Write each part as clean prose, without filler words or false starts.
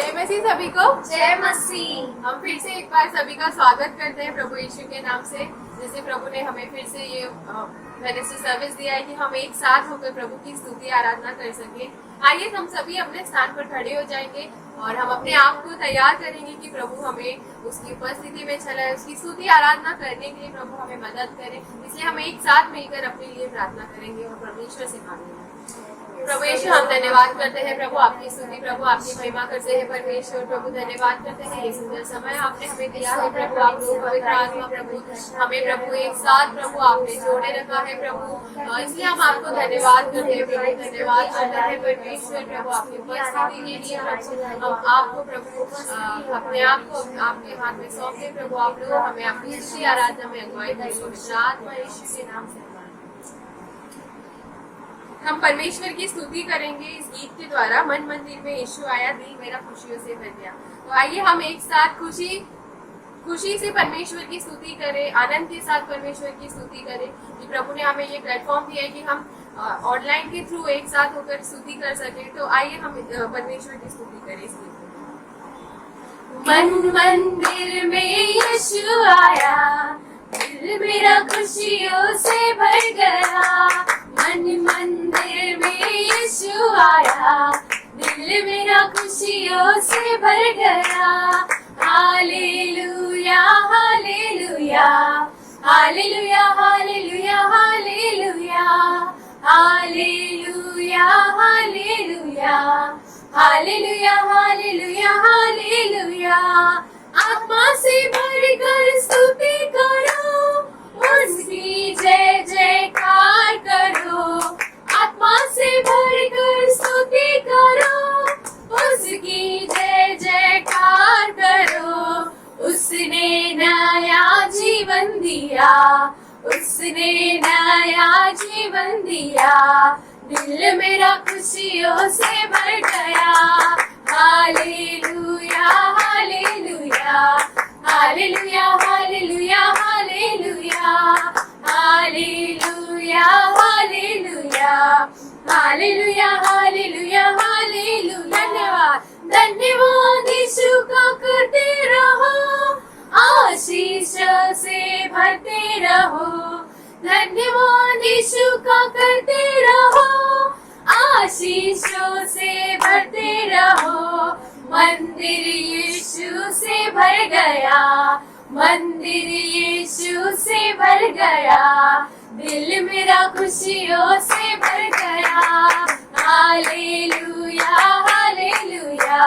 जय मसीह सभी को। जय मसीह। हम फिर से एक बार सभी का स्वागत करते हैं प्रभु यीशु के नाम से। जैसे प्रभु ने हमें फिर से ये वेडनेसडे सर्विस दिया है कि हम एक साथ होकर प्रभु की स्तुति आराधना कर सके। आइए हम सभी अपने स्थान पर खड़े हो जाएंगे और हम अपने आप को तैयार करेंगे कि प्रभु हमें उसकी उपस्थिति में चलाए, उसकी स्तुति आराधना करने के लिए प्रभु हमें मदद करे। इसलिए हम एक साथ मिलकर अपने लिए प्रार्थना करेंगे और परमेश्वर से मांगेंगे। प्रभु यीशु, हम धन्यवाद करते हैं प्रभु आपकी स्तुति, प्रभु आपकी महिमा करते हैं परमेश्वर। प्रभु धन्यवाद करते हैं ये सुंदर समय आपने हमें दिया है प्रभु। आप लोग पवित्र आत्मा प्रभु हमें प्रभु एक साथ प्रभु आपने जोड़े रखा है प्रभु, इसलिए हम आपको धन्यवाद करते हैं प्रभु। धन्यवाद करते हैं परमेश्वर प्रभु आपकी उपस्थिति के लिए। हम आपको प्रभु अपने आप को आपके हाथ में सौंपते प्रभु। आप लोग हमें अपनी स्तुति आराधना में अगुवाई करें आत्मा यीशु के नाम से। हम परमेश्वर की स्तुति करेंगे इस गीत के द्वारा। मन मंदिर में यीशु आया, दिल मेरा खुशियों से भर गया। तो आइए हम एक साथ खुशी से परमेश्वर की स्तुति करें, आनंद के साथ परमेश्वर की स्तुति करें कि प्रभु ने हमें ये प्लेटफॉर्म दिया है कि हम ऑनलाइन के थ्रू एक साथ होकर स्तुति कर सके। तो आइए हम परमेश्वर की स्तुति करें इस गीत में। मन मंदिर में यीशु आया, दिल मेरा खुशियों से भर गया। मन मंदिर में यीशु आया, दिल मेरा खुशियों से भर गया। Hallelujah hallelujah hallelujah hallelujah hallelujah hallelujah hallelujah hallelujah hallelujah hallelujah. आत्मा से भरकर स्तुति करो, उसकी जय जयकार करो। आत्मा से भरकर स्तुति करो, उसकी जय जयकार करो। उसने नया जीवन दिया, उसने नया जीवन दिया। दिल मेरा खुशियों से भर गया। Hallelujah hallelujah hallelujah hallelujah hallelujah hallelujah hallelujah hallelujah hallelujah hallelujah. धन्यवाद धन्यवाद यीशु का करते रहो, आशीष से भरते रहो। धन्यवाद यीशु का करते रहो, आशीषों से भरते रहो। मंदिर यीशु से भर गया, मंदिर यीशु से भर गया। दिल मेरा खुशियों से भर गया। Hallelujah hallelujah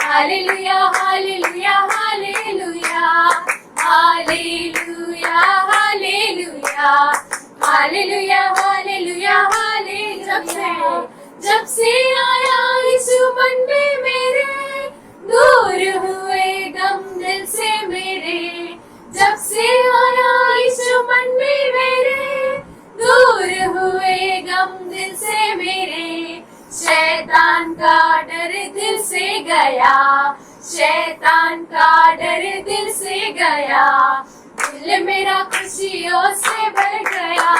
hallelujah hallelujah hallelujah hallelujah hallelujah hallelujah hallelujah hallelujah. जब से आया यीशु मन में मेरे, दूर हुए गम दिल से मेरे। जब से आया यीशु मन में मेरे, दूर हुए गम दिल से मेरे। शैतान का डर दिल से गया, शैतान का डर दिल से गया। दिल मेरा खुशियों से भर गया।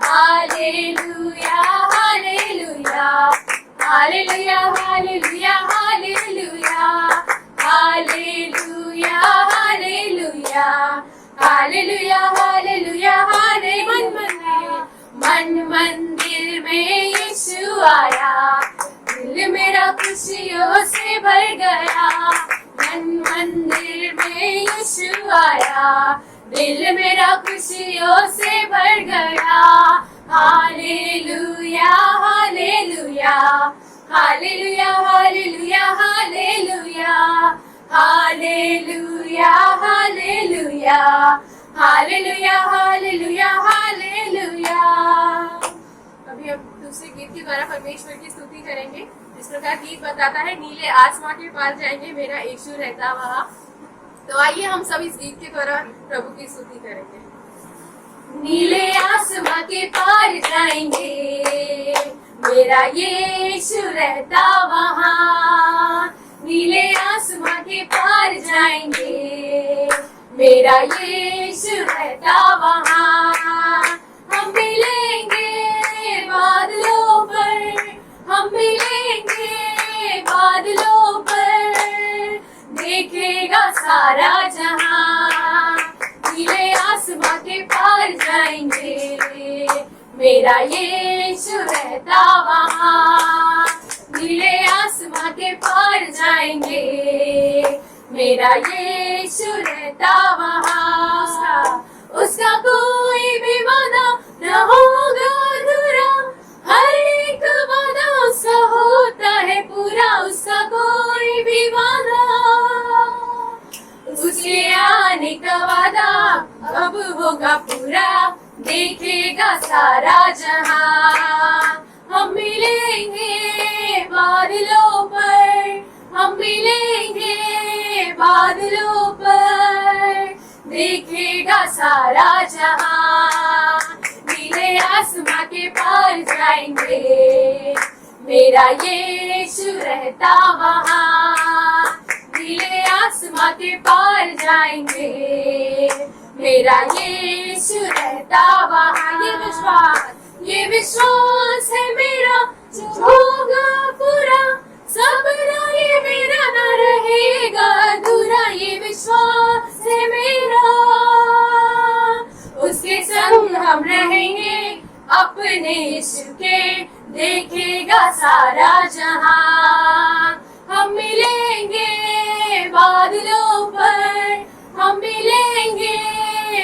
Hallelujah hallelujah hallelujah hallelujah hallelujah hallelujah hallelujah hallelujah hallelujah hallelujah. मन मंदिर में यीशु आया, दिल मेरा खुशियों से भर गया। मन मंदिर में यीशु आया, दिल मेरा खुशियों से भर गया। Hallelujah hallelujah hallelujah hallelujah hallelujah hallelujah hallelujah hallelujah hallelujah hallelujah. अभी हम दूसरे गीत के द्वारा परमेश्वर की स्तुति करेंगे। इस प्रकार गीत बताता है, नीले आसमां के पार जाएंगे, मेरा यीशु रहता वहाँ। तो आइए हम सब इस गीत के द्वारा प्रभु की स्तुति करेंगे। नीले आसमां के पार जाएंगे, मेरा यीशु रहता वहाँ। नीले आसमां के पार जाएंगे, मेरा यीशु रहता वहाँ। हम मिलेंगे बादलों पर, हम मिलेंगे बादलों पर। आसमां के पार जाएंगे, मेरा यीशु रहता वहाँ। नीले आसमां के पार जाएंगे, मेरा यीशु रहता वहाँ। उसका कोई भी वादा न होगा अधूरा, हर एक वादा उसका होता है पूरा। उसका कोई भी वादा, उसके आने का वादा अब होगा पूरा। देखेगा सारा जहां, हम मिलेंगे बादलों पर, हम मिलेंगे बादलों पर। देखेगा सारा जहां, नीले आसमां के पार जाएंगे, मेरा यीशु रहता वहाँ। नीले आसमां के पार जाएंगे, मेरा यीशु रहता वहाँ। ये विश्वास है मेरा जो होगा पूरा, सपना ये मेरा न रहेगा अधूरा। ये विश्वास है मेरा, उसके संग हम रहेंगे अपने यीशु के। देखेगा सारा जहां, हम मिलेंगे बादलों पर, हम मिलेंगे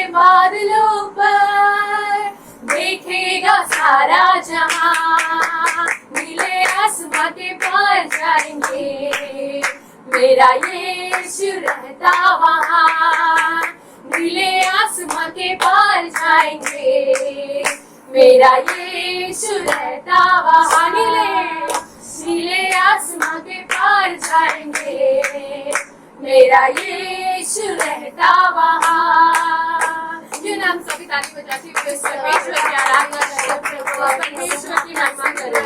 बादलों पर। देखेगा सारा जहां, नीले आसमां के पार जाएंगे, मेरा यीशु रहता वहाँ। नीले आसमां के पार जाएंगे, मेरा यीशु रहता वहाँ। नीले आसमां के पार जाएंगे, मेरा यीशु रहता वहाँ। क्यों ना हम सभी ताली बजाते हुए इस परमेश्वर की आराधना करें, परमेश्वर की महिमा करें।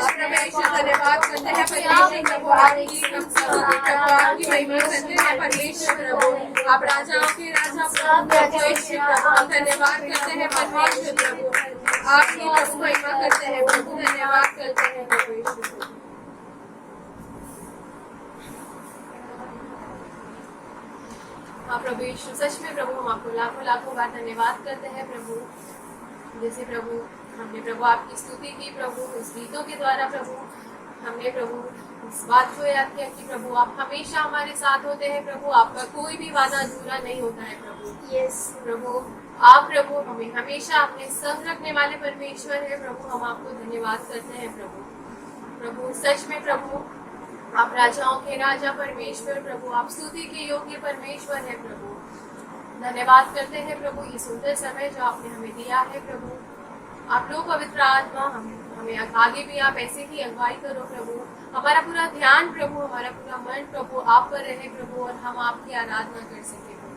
परमेश्वर धन्यवाद करते हैं परमेश्वर प्रभु, आपकी हम सभी प्रभु आपकी महिमा करते हैं परमेश्वर प्रभु। आप राजाओं के राजा प्रभु यीशु प्रभु, हम धन्यवाद करते हैं परमेश्वर प्रभु, आपकी प्रभु महिमा करते हैं प्रभु, धन्यवाद करते हैं परमेश्वर। हाँ प्रभु यीशु, सच में प्रभु हम आपको लाखों लाखों बार धन्यवाद करते हैं प्रभु। जैसे प्रभु हमने प्रभु आपकी स्तुति की प्रभु इस गीतों के द्वारा, प्रभु हमने प्रभु इस बात को याद किया कि प्रभु आप हमेशा हमारे साथ होते हैं प्रभु, आपका कोई भी वादा अधूरा नहीं होता है प्रभु। यस प्रभु, आप प्रभु हमें हमेशा अपने संग रखने वाले परमेश्वर है प्रभु, हम आपको धन्यवाद करते हैं प्रभु। प्रभु सच में प्रभु आप राजाओं के राजा परमेश्वर प्रभु, आप स्तुति के योग्य परमेश्वर है प्रभु। धन्यवाद करते हैं प्रभु ये सुंदर समय जो आपने हमें दिया है प्रभु। आप लोग पवित्र आत्मा हमें आगे भी आप ऐसे ही अगुवाई करो प्रभु। हमारा पूरा ध्यान प्रभु, हमारा पूरा मन प्रभु आप पर रहे प्रभु, और हम आपकी आराधना कर सके प्रभु।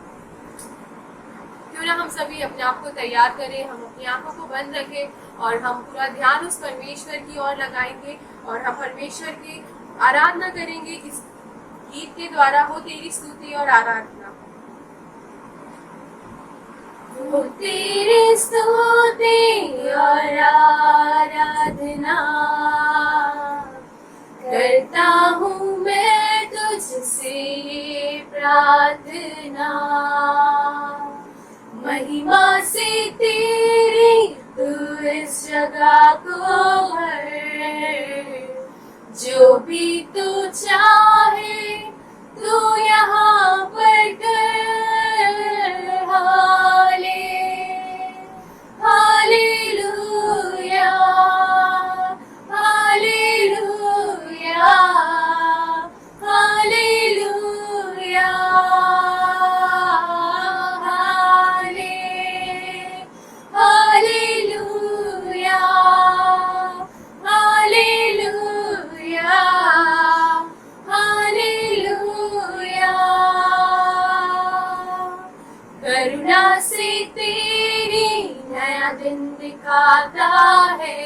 क्यों ना हम सभी अपने आप को तैयार करें, हम अपनी आंखों को बंद रखें और हम पूरा ध्यान उस परमेश्वर की ओर लगाएंगे और हम परमेश्वर की आराधना करेंगे इस गीत के द्वारा। हो तेरी स्तुति और आराधना, हो तेरी स्तुति और आराधना करता हूँ मैं तुझसे ये प्रार्थना। महिमा से तेरी तू इस जगह को भर, जो भी तू चाहे तू यहाँ पर कर। हाले हालेलुया हालेलुया हालेलुया हाले हालेलुया हालेलुया हालेलुया। करुणा से तेरी नया दिन दिखाता है,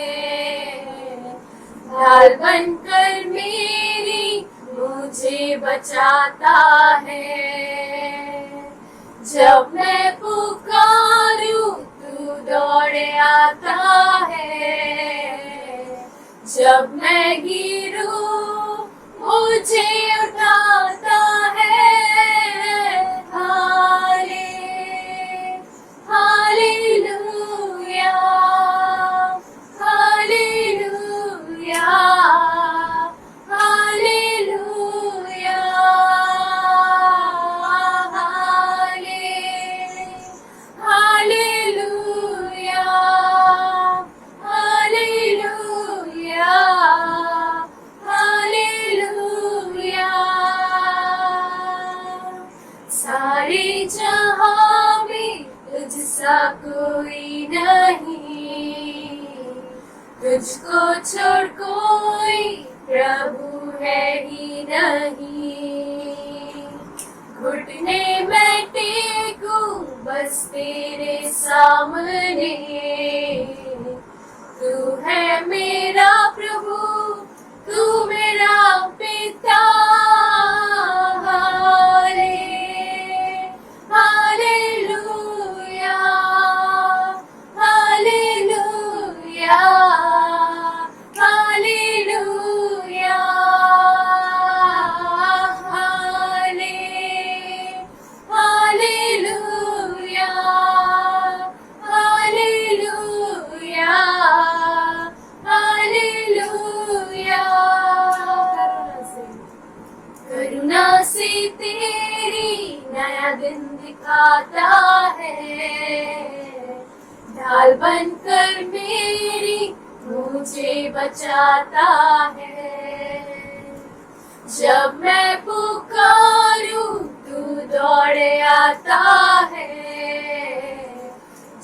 ढाल बनकर मेरी मुझे बचाता है। जब मैं पुकारूं तू दौड़े आता है, जब मैं गिरूं मुझे उठाता है। हाले जैसा कोई नहीं, तुझको छोड़ कोई प्रभु है ही नहीं। घुटने मैं टेकूं बस तेरे सामने, तू है मेरा प्रभु, तू मेरा पिता। हाले हालेलुया, हालेलुया, हालेलुया, हाले हालेलुया, हालेलुया, हालेलुया। करुणा से तेरी नया दिन दिखाता है, ढाल बनकर मेरी मुझे बचाता है। जब मैं पुकारूं तू दौड़े आता है,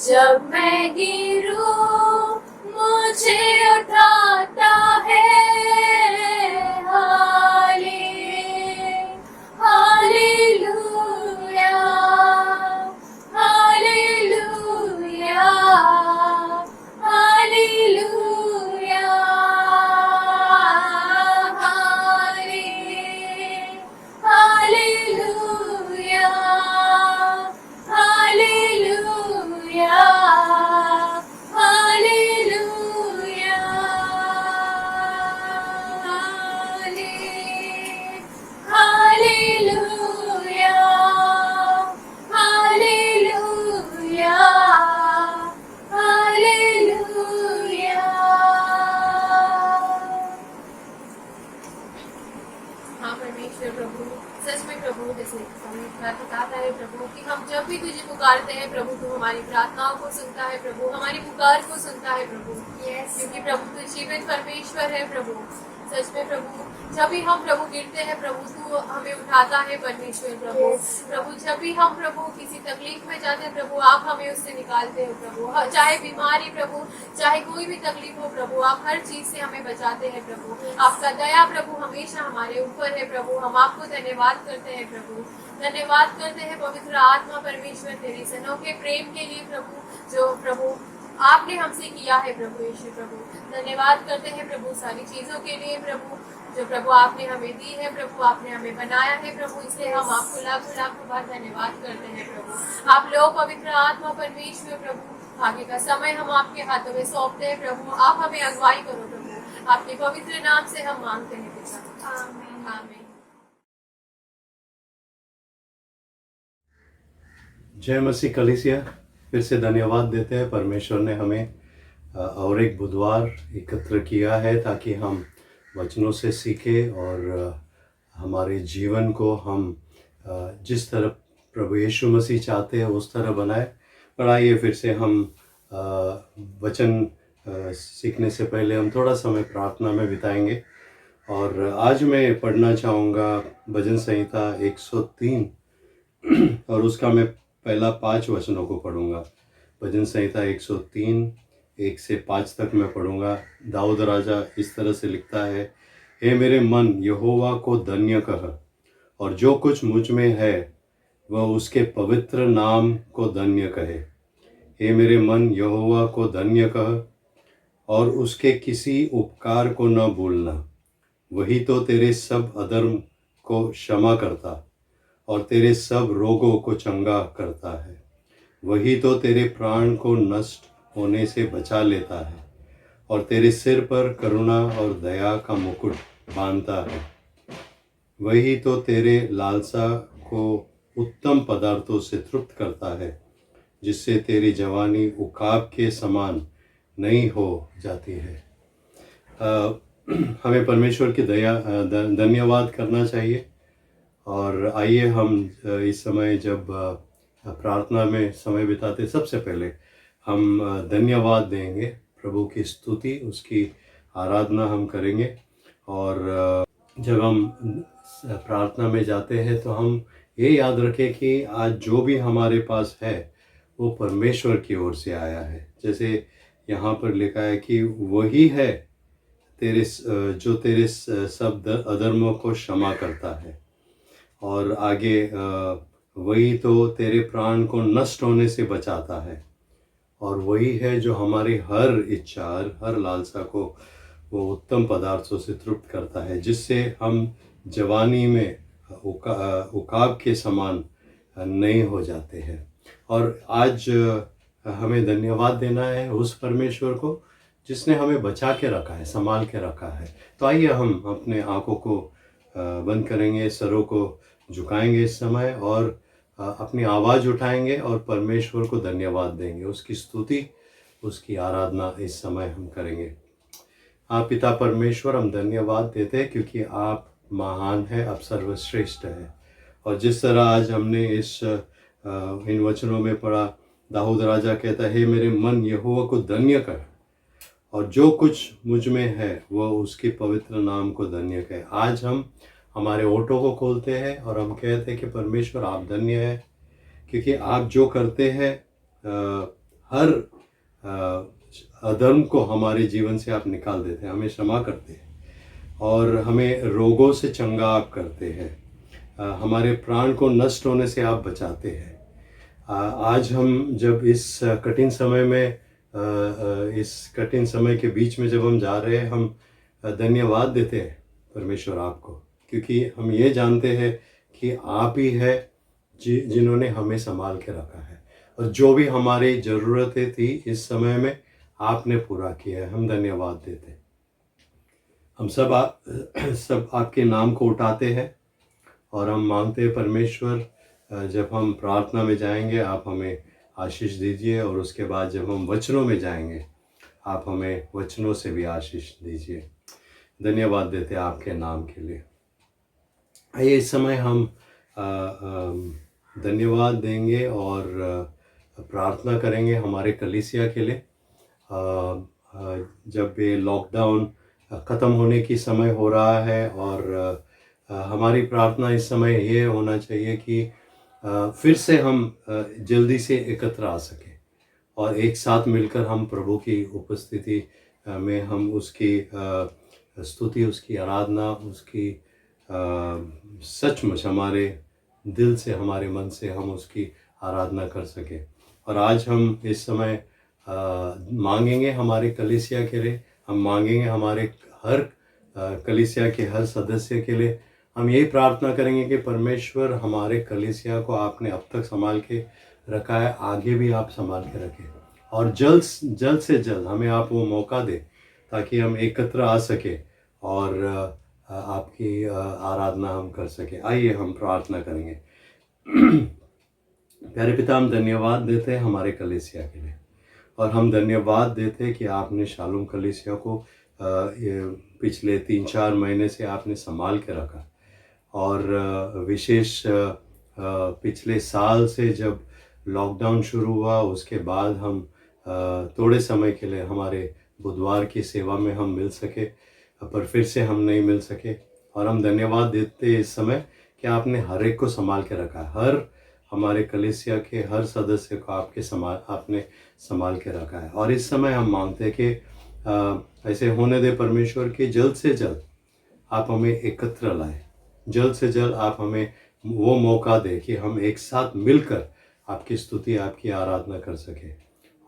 जब मैं गिरूं मुझे उठाता है। हाले हालेलुया, हालेलुया, हालेलुया, हाले hallelujah, hallelujah, hallelujah, hallelujah, hallelujah, hallelujah. हाँ परमेश्वर प्रभु, सच में प्रभु, जैसे हमें बताता है प्रभु कि हम जब भी तुझे पुकारते हैं प्रभु, तू हमारी प्रार्थनाओं को सुनता है प्रभु, हमारी पुकार को सुनता है प्रभु। क्योंकि प्रभु तू जीवित परमेश्वर है प्रभु। सच में प्रभु, जब भी हम प्रभु गिरते हैं प्रभु, तू हमें उठाता है परमेश्वर प्रभु। प्रभु जब भी हम प्रभु किसी तकलीफ में जाते हैं प्रभु, आप हमें उससे निकालते हो प्रभु। चाहे बीमारी प्रभु, चाहे कोई भी तकलीफ हो प्रभु, आप हर चीज से हमें बचाते हैं प्रभु। आपका दया प्रभु हमेशा हमारे ऊपर है प्रभु। हम आपको धन्यवाद करते हैं प्रभु, धन्यवाद करते हैं पवित्र आत्मा परमेश्वर तेरे इस अनोखे प्रेम के लिए प्रभु, जो प्रभु आपने हमसे किया है प्रभु यीशु प्रभु। धन्यवाद करते हैं प्रभु सारी चीजों के लिए प्रभु, जो प्रभु आपने हमें दी है प्रभु, आपने हमें बनाया है प्रभु। इसलिए हम आपको लाखों लाखों बार धन्यवाद करते हैं प्रभु। आप लोग पवित्र आत्मा परमेश्वर प्रभु, आगे का समय हम आपके हाथों में सौंपते हैं प्रभु। आप हमें अगुवाई करो प्रभु, आपके पवित्र नाम से हम मांगते हैं पिता, आमीन, आमीन। जय मसीह कलीसिया, फिर से धन्यवाद देते हैं। परमेश्वर ने हमें और एक बुधवार एकत्र किया है ताकि हम वचनों से सीखें और हमारे जीवन को हम जिस तरह प्रभु यीशु मसीह चाहते हैं उस तरह बनाए। पर आइए फिर से हम वचन सीखने से पहले हम थोड़ा समय प्रार्थना में बिताएंगे। और आज मैं पढ़ना चाहूँगा भजन संहिता 103 और उसका मैं पहला 5 वचनों को पढ़ूंगा। भजन संहिता 103 1 से 5 तक मैं पढ़ूंगा। दाऊद राजा इस तरह से लिखता है, हे मेरे मन यहोवा को धन्य कह, और जो कुछ मुझ में है वह उसके पवित्र नाम को धन्य कहे। हे मेरे मन यहोवा को धन्य कह, और उसके किसी उपकार को न भूलना। वही तो तेरे सब अधर्म को क्षमा करता और तेरे सब रोगों को चंगा करता है। वही तो तेरे प्राण को नष्ट होने से बचा लेता है और तेरे सिर पर करुणा और दया का मुकुट बांधता है। वही तो तेरे लालसा को उत्तम पदार्थों से तृप्त करता है, जिससे तेरी जवानी उकाब के समान नहीं हो जाती है। हमें परमेश्वर की दया धन्यवाद करना चाहिए। और आइए हम इस समय जब प्रार्थना में समय बिताते, सबसे पहले हम धन्यवाद देंगे, प्रभु की स्तुति, उसकी आराधना हम करेंगे। और जब हम प्रार्थना में जाते हैं तो हम ये याद रखें कि आज जो भी हमारे पास है वो परमेश्वर की ओर से आया है। जैसे यहाँ पर लिखा है कि वही है जो तेरे सब अधर्मों को क्षमा करता है, और आगे वही तो तेरे प्राण को नष्ट होने से बचाता है, और वही है जो हमारी हर इच्छा हर लालसा को वो उत्तम पदार्थों से तृप्त करता है, जिससे हम जवानी में उकाब के समान नहीं हो जाते हैं। और आज हमें धन्यवाद देना है उस परमेश्वर को जिसने हमें बचा के रखा है, संभाल के रखा है। तो आइए हम अपने आँखों को बंद करेंगे, सरों को झुकाएंगे इस समय, और अपनी आवाज़ उठाएंगे और परमेश्वर को धन्यवाद देंगे, उसकी स्तुति, उसकी आराधना इस समय हम करेंगे। आप पिता परमेश्वर, हम धन्यवाद देते हैं क्योंकि आप महान है, आप सर्वश्रेष्ठ है। और जिस तरह आज हमने इन वचनों में पढ़ा, दाऊद राजा कहता है, हे मेरे मन यहोवा को धन्य कर, और जो कुछ मुझ में है वह उसके पवित्र नाम को धन्य करे। आज हम हमारे ओठों को खोलते हैं और हम कहते हैं कि परमेश्वर आप धन्य है, क्योंकि आप जो करते हैं हर अधर्म को हमारे जीवन से आप निकाल देते हैं, हमें क्षमा करते हैं, और हमें रोगों से चंगा आप करते हैं, हमारे प्राण को नष्ट होने से आप बचाते हैं। आज हम जब इस कठिन समय में इस कठिन समय के बीच में जब हम जा रहे हैं, हम धन्यवाद देते हैं परमेश्वर आपको, क्योंकि हम ये जानते हैं कि आप ही है जिन्होंने हमें संभाल के रखा है, और जो भी हमारी ज़रूरतें थी इस समय में आपने पूरा किया है। हम धन्यवाद देते हैं। हम सब आपके नाम को उठाते हैं और हम मांगते हैं परमेश्वर, जब हम प्रार्थना में जाएंगे आप हमें आशीष दीजिए, और उसके बाद जब हम वचनों में जाएंगे आप हमें वचनों से भी आशीष दीजिए। धन्यवाद देते हैं आपके नाम के लिए। आइए इस समय हम धन्यवाद देंगे और प्रार्थना करेंगे हमारे कलीसिया के लिए। जब ये लॉकडाउन ख़त्म होने की समय हो रहा है, और हमारी प्रार्थना इस समय ये होना चाहिए कि फिर से हम जल्दी से एकत्र आ सकें और एक साथ मिलकर हम प्रभु की उपस्थिति में हम उसकी स्तुति, उसकी आराधना, उसकी सचमुच हमारे दिल से, हमारे मन से हम उसकी आराधना कर सकें। और आज हम इस समय मांगेंगे हमारे कलीसिया के लिए, हम मांगेंगे हमारे हर कलीसिया के हर सदस्य के लिए। हम यही प्रार्थना करेंगे कि परमेश्वर हमारे कलीसिया को आपने अब तक संभाल के रखा है, आगे भी आप संभाल के रखें, और जल्द से जल्द हमें आप वो मौका दें ताकि हम एकत्र आ सके और आपकी आराधना हम कर सके। आइए हम प्रार्थना करेंगे। प्यारे पिता, हम धन्यवाद देते हैं हमारे कलीसिया के लिए, और हम धन्यवाद देते हैं कि आपने शालोम कलीसिया को पिछले 3-4 महीने से आपने संभाल के रखा, और विशेष पिछले साल से जब लॉकडाउन शुरू हुआ उसके बाद हम थोड़े समय के लिए हमारे बुधवार की सेवा में हम मिल सके, पर फिर से हम नहीं मिल सके। और हम धन्यवाद देते इस समय कि आपने हर एक को संभाल के रखा, हर हमारे कलीसिया के हर सदस्य को आपने संभाल के रखा है। और इस समय हम मांगते हैं कि ऐसे होने दे परमेश्वर कि जल्द से जल्द आप हमें एकत्र लाए, जल्द से जल्द आप हमें वो मौका दे कि हम एक साथ मिलकर आपकी स्तुति, आपकी आराधना कर सके,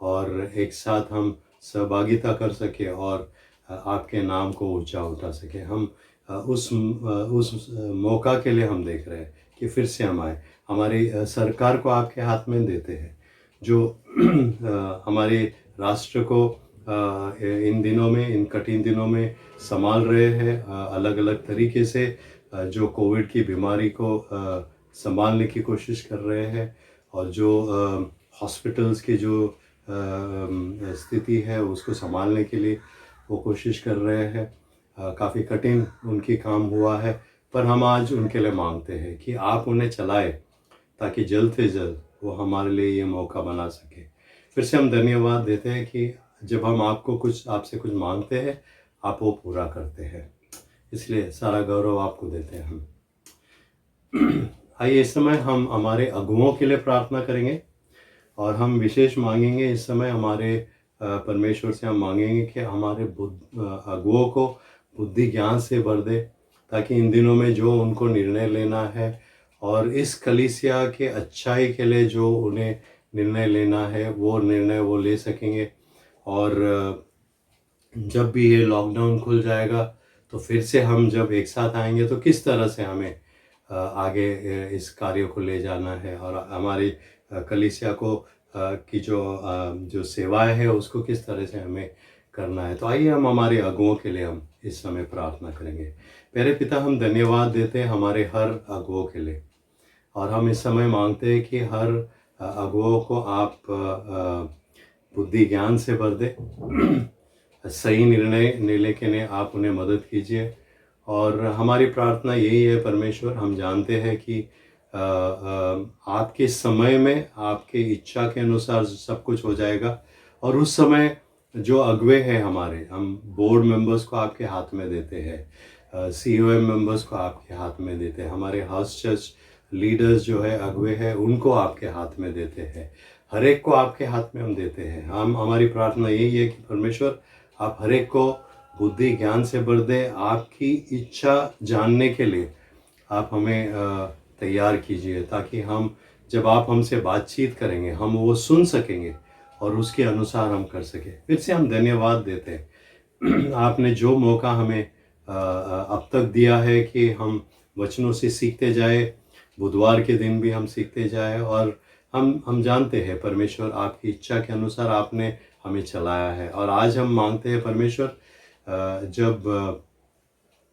और एक साथ हम सहभागिता कर सके और आपके नाम को ऊंचा उठा सके। हम उस मौका के लिए हम देख रहे हैं कि फिर से हम आए। हमारी सरकार को आपके हाथ में देते हैं, जो हमारे राष्ट्र को इन दिनों में, इन कठिन दिनों में संभाल रहे हैं अलग अलग तरीके से, जो कोविड की बीमारी को संभालने की कोशिश कर रहे हैं, और जो हॉस्पिटल्स की जो स्थिति है उसको संभालने के लिए वो कोशिश कर रहे हैं। काफ़ी कठिन उनकी काम हुआ है, पर हम आज उनके लिए मांगते हैं कि आप उन्हें चलाए ताकि जल्द से जल्द वो हमारे लिए ये मौका बना सके। फिर से हम धन्यवाद देते हैं कि जब हम आपसे कुछ मांगते हैं आप वो पूरा करते हैं, इसलिए सारा गौरव आपको देते हैं हम। आइए इस समय हम हमारे अगुओं के लिए प्रार्थना करेंगे। और हम विशेष मांगेंगे इस समय हमारे परमेश्वर से हम मांगेंगे कि हमारे अगुओं को बुद्धि ज्ञान से भर दे, ताकि इन दिनों में जो उनको निर्णय लेना है और इस कलीसिया के अच्छाई के लिए जो उन्हें निर्णय लेना है वो निर्णय वो ले सकेंगे। और जब भी ये लॉकडाउन खुल जाएगा तो फिर से हम जब एक साथ आएंगे तो किस तरह से हमें आगे इस कार्य को ले जाना है और हमारी कलीसिया को की जो सेवाएं है उसको किस तरह से हमें करना है। तो आइए हम हमारे अगुओं के लिए हम इस समय प्रार्थना करेंगे। प्यारे पिता, हम धन्यवाद देते हैं हमारे हर अगुओं के लिए, और हम इस समय मांगते हैं कि हर अगुओं को आप बुद्धि ज्ञान से भर दे, सही निर्णय लेने के लिए आप उन्हें मदद कीजिए। और हमारी प्रार्थना यही है परमेश्वर, हम जानते हैं कि आपके समय में आपके इच्छा के अनुसार सब कुछ हो जाएगा, और उस समय जो अगुवे हैं हमारे, हम बोर्ड मेंबर्स को आपके हाथ में देते हैं, COM मेंबर्स को आपके हाथ में देते हैं, हमारे हाउस चर्च लीडर्स जो है अगुवे हैं उनको आपके हाथ में देते हैं, हर एक को आपके हाथ में हम देते हैं। हम हमारी प्रार्थना यही है कि परमेश्वर आप हर एक को बुद्धि ज्ञान से भर दे, आपकी इच्छा जानने के लिए आप हमें तैयार कीजिए, ताकि हम जब आप हमसे बातचीत करेंगे हम वो सुन सकेंगे और उसके अनुसार हम कर सकें। फिर से हम धन्यवाद देते हैं आपने जो मौका हमें अब तक दिया है कि हम वचनों से सीखते जाए, बुधवार के दिन भी हम सीखते जाए, और हम जानते हैं परमेश्वर आपकी इच्छा के अनुसार आपने हमें चलाया है। और आज हम मांगते हैं परमेश्वर, जब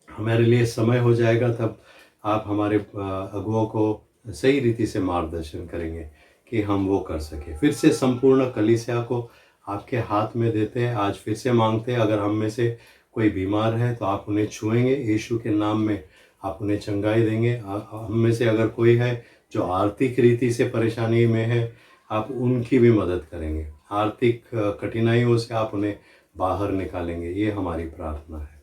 हमारे लिए समय हो जाएगा तब आप हमारे अगुओं को सही रीति से मार्गदर्शन करेंगे कि हम वो कर सके। फिर से संपूर्ण कलीसिया को आपके हाथ में देते हैं। आज फिर से मांगते हैं, अगर हम में से कोई बीमार है तो आप उन्हें छुएंगे, यीशु के नाम में आप उन्हें चंगाई देंगे। हम में से अगर कोई है जो आर्थिक रीति से परेशानी में है, आप उनकी भी मदद करेंगे, आर्थिक कठिनाइयों से आप उन्हें बाहर निकालेंगे। ये हमारी प्रार्थना है।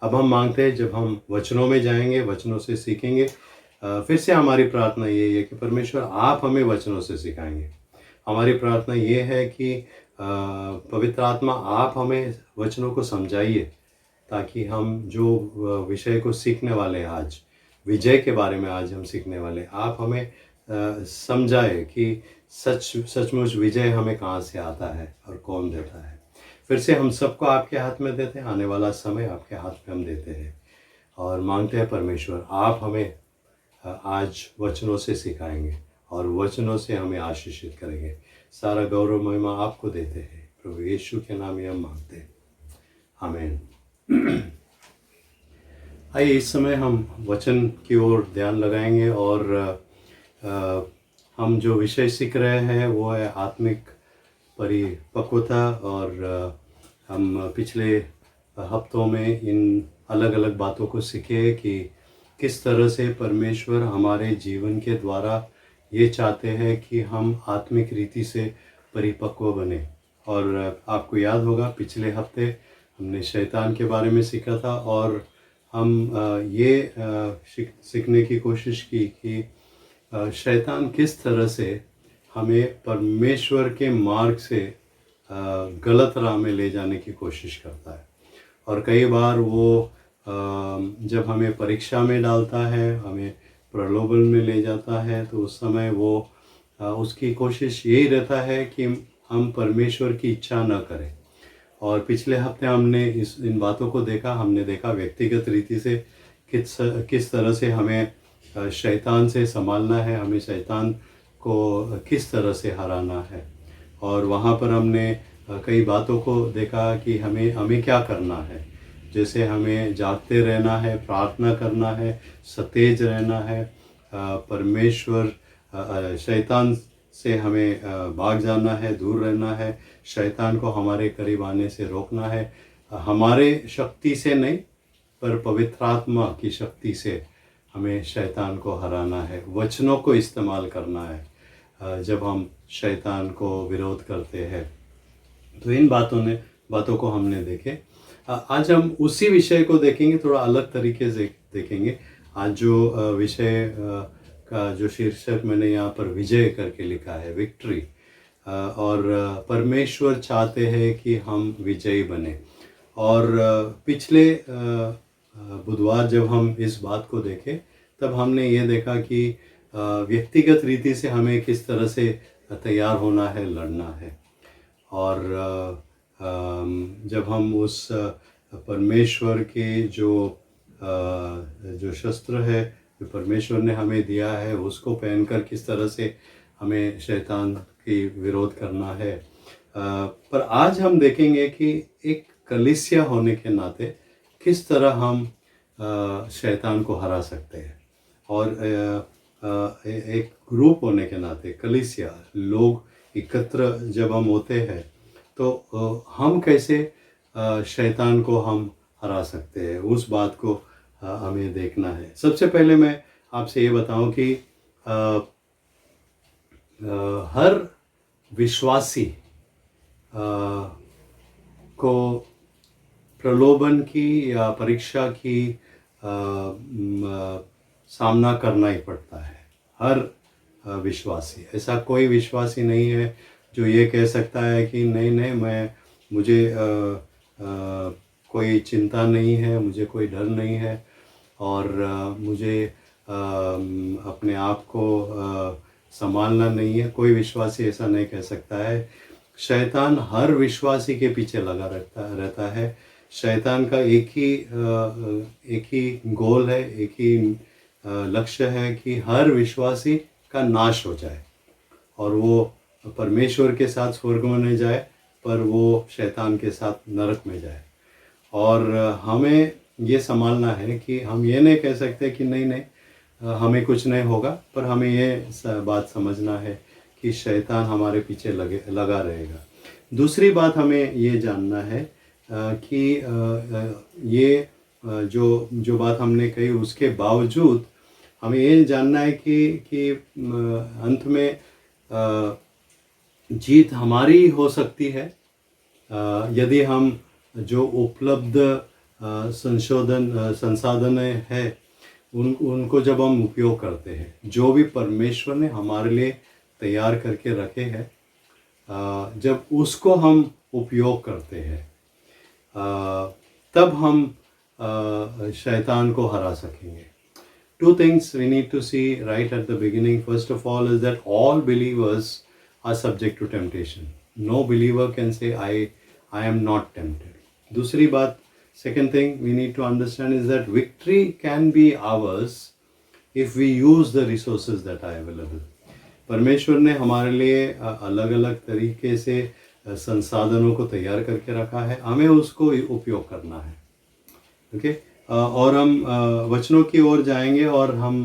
अब हम मांगते हैं जब हम वचनों में जाएंगे, वचनों से सीखेंगे, फिर से हमारी प्रार्थना ये है कि परमेश्वर आप हमें वचनों से सिखाएंगे। हमारी प्रार्थना ये है कि पवित्र आत्मा आप हमें वचनों को समझाइए, ताकि हम जो विषय को सीखने वाले हैं, आज विजय के बारे में आज हम सीखने वाले, आप हमें समझाए कि सचमुच विजय हमें कहाँ से आता है और कौन देता है। फिर से हम सबको आपके हाथ में देते हैं, आने वाला समय आपके हाथ में हम देते हैं, और मांगते हैं परमेश्वर आप हमें आज वचनों से सिखाएंगे और वचनों से हमें आशीषित करेंगे। सारा गौरव महिमा आपको देते हैं, प्रभु यीशु के नाम में हम मांगते हैं, आमीन। आइए इस समय हम वचन की ओर ध्यान लगाएंगे, और हम जो विषय सीख रहे हैं वो है आत्मिक परिपक्वता। और हम पिछले हफ्तों में इन अलग अलग बातों को सीखे कि किस तरह से परमेश्वर हमारे जीवन के द्वारा ये चाहते हैं कि हम आत्मिक रीति से परिपक्व बने। और आपको याद होगा पिछले हफ्ते हमने शैतान के बारे में सीखा था, और हम ये सीखने की कोशिश की कि शैतान किस तरह से हमें परमेश्वर के मार्ग से गलत राह में ले जाने की कोशिश करता है। और कई बार वो जब हमें परीक्षा में डालता है, हमें प्रलोभन में ले जाता है, तो उस समय वो उसकी कोशिश यही रहता है कि हम परमेश्वर की इच्छा न करें। और पिछले हफ्ते हमने इन बातों को देखा। हमने देखा व्यक्तिगत रीति से किस तरह से हमें शैतान से संभालना है, हमें शैतान को किस तरह से हराना है। और वहाँ पर हमने कई बातों को देखा कि हमें क्या करना है। जैसे हमें जागते रहना है, प्रार्थना करना है, सतेज रहना है, परमेश्वर शैतान से हमें भाग जाना है, दूर रहना है, शैतान को हमारे करीब आने से रोकना है। हमारे शक्ति से नहीं, पर पवित्र आत्मा की शक्ति से हमें शैतान को हराना है। वचनों को इस्तेमाल करना है जब हम शैतान को विरोध करते हैं। तो इन बातों को हमने देखे। आज हम उसी विषय को देखेंगे, थोड़ा अलग तरीके से देखेंगे। आज जो विषय का जो शीर्षक मैंने यहाँ पर विजय करके लिखा है, विक्ट्री, और परमेश्वर चाहते हैं कि हम विजयी बने। और पिछले बुधवार जब हम इस बात को देखे तब हमने ये देखा कि व्यक्तिगत रीति से हमें किस तरह से तैयार होना है, लड़ना है। और जब हम उस परमेश्वर के जो शस्त्र है जो परमेश्वर ने हमें दिया है उसको पहनकर किस तरह से हमें शैतान की विरोध करना है। पर आज हम देखेंगे कि एक कलीसिया होने के नाते किस तरह हम शैतान को हरा सकते हैं। और एक ग्रुप होने के नाते कलीसिया, लोग एकत्र जब हम होते हैं तो हम कैसे शैतान को हम हरा सकते हैं, उस बात को हमें देखना है। सबसे पहले मैं आपसे ये बताऊं कि हर विश्वासी को प्रलोभन की या परीक्षा की सामना करना ही पड़ता है। हर विश्वासी, ऐसा कोई विश्वासी नहीं है जो ये कह सकता है कि नहीं मुझे कोई चिंता नहीं है, मुझे कोई डर नहीं है और मुझे अपने आप को संभालना नहीं है। कोई विश्वासी ऐसा नहीं कह सकता है। शैतान हर विश्वासी के पीछे लगा रहता है। शैतान का एक ही गोल है, एक ही लक्ष्य है कि हर विश्वासी का नाश हो जाए और वो परमेश्वर के साथ स्वर्ग में जाए, पर वो शैतान के साथ नरक में जाए। और हमें ये संभालना है कि हम ये नहीं कह सकते कि नहीं हमें कुछ नहीं होगा, पर हमें ये बात समझना है कि शैतान हमारे पीछे लगा रहेगा। दूसरी बात हमें ये जानना है कि ये जो बात हमने कही उसके बावजूद हमें ये जानना है कि अंत में जीत हमारी हो सकती है यदि हम जो उपलब्ध संसाधन है उनको जब हम उपयोग करते हैं, जो भी परमेश्वर ने हमारे लिए तैयार करके रखे हैं, जब उसको हम उपयोग करते हैं तब हम शैतान को हरा सकेंगे। Two things we need to see right at the beginning. First of all is that all believers are subject to temptation. No believer can say I am not tempted. दूसरी बात, second thing we need to understand is that victory can be ours if we use the resources that are available. परमेश्वर ने हमारे लिए अलग अलग तरीके से संसाधनों को तैयार करके रखा है, हमें उसको उपयोग करना है। ओके और हम वचनों की ओर जाएंगे और हम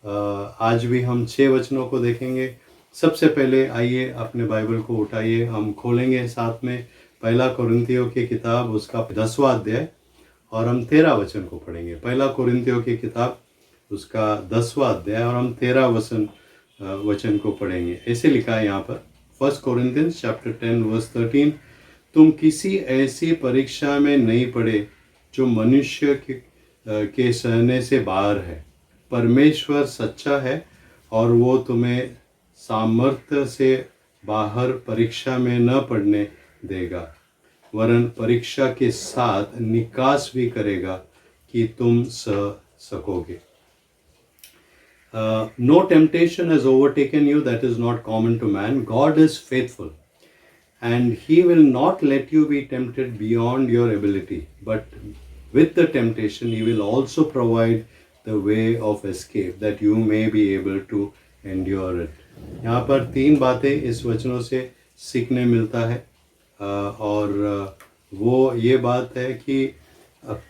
आज भी हम 6 वचनों को देखेंगे। सबसे पहले आइए अपने बाइबल को उठाइए, हम खोलेंगे साथ में पहला कोरिन्थियों की किताब उसका 10वां अध्याय और हम 13 वचन को पढ़ेंगे। पहला कोरिन्थियों की किताब उसका 10वां अध्याय और हम 13 वचन को पढ़ेंगे। ऐसे लिखा है यहाँ पर, 1 Corinthians chapter 10 verse 13, तुम किसी ऐसी परीक्षा में नहीं पड़े जो मनुष्य के सहने से बाहर है। परमेश्वर सच्चा है और वो तुम्हें सामर्थ्य से बाहर परीक्षा में न पड़ने देगा, वरन परीक्षा के साथ निकास भी करेगा कि तुम सह सकोगे। No temptation has overtaken you that is not common to man. God is faithful and he will not let you be tempted beyond your ability, but with the temptation he will also provide the way of escape that you may be able to endure it. यहाँ पर 3 बातें इस वचनों से सीखने मिलता है और वो ये बात है कि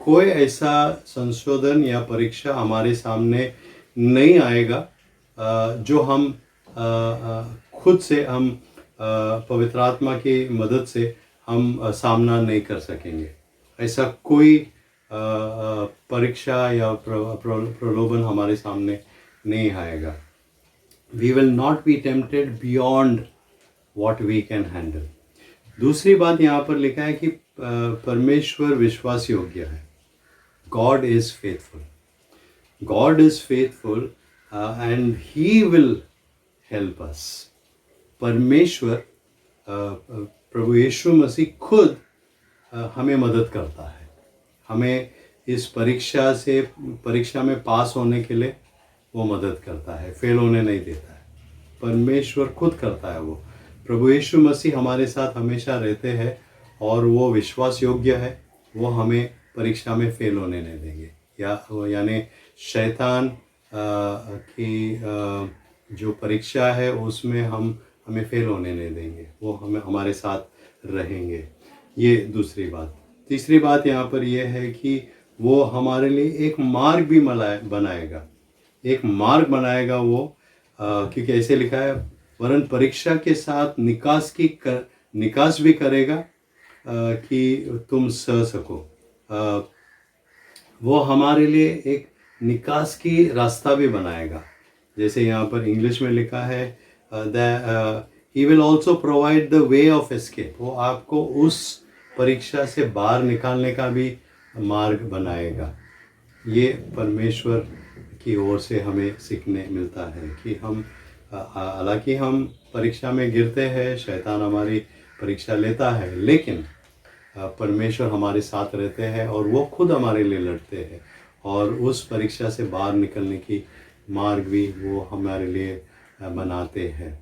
कोई ऐसा संशोधन या परीक्षा हमारे सामने नहीं आएगा जो हम खुद से हम पवित्र आत्मा की मदद से हम सामना नहीं कर सकेंगे। ऐसा कोई परीक्षा या प्रलोभन हमारे सामने नहीं आएगा। We will not be tempted beyond what we can handle. दूसरी बात यहाँ पर लिखा है कि परमेश्वर विश्वास योग्य है। God is faithful. God is faithful and He will help us. परमेश्वर प्रभु यीशु मसीह खुद हमें मदद करता है। हमें इस परीक्षा में पास होने के लिए वो मदद करता है, फेल होने नहीं देता है। परमेश्वर खुद करता है वो। प्रभु यीशु मसीह हमारे साथ हमेशा रहते हैं और वो विश्वास योग्य है, वो हमें परीक्षा में फेल होने नहीं देंगे। यानी शैतान की जो परीक्षा है उसमें हमें फेल होने नहीं देंगे, वो हमारे साथ रहेंगे। ये दूसरी बात। तीसरी बात यहाँ पर यह है कि वो हमारे लिए एक मार्ग भी बनाएगा, एक मार्ग बनाएगा वो, क्योंकि ऐसे लिखा है, वरन परीक्षा के साथ निकास भी करेगा कि तुम सह सको। वो हमारे लिए एक निकास की रास्ता भी बनाएगा। जैसे यहाँ पर इंग्लिश में लिखा है, he will also provide the way of escape. वो आपको उस परीक्षा से बाहर निकालने का भी मार्ग बनाएगा। ये परमेश्वर की ओर से हमें सीखने मिलता है कि हालांकि हम परीक्षा में गिरते हैं, शैतान हमारी परीक्षा लेता है, लेकिन परमेश्वर हमारे साथ रहते हैं और वो खुद हमारे लिए लड़ते हैं और उस परीक्षा से बाहर निकलने की मार्ग भी वो हमारे लिए बनाते हैं।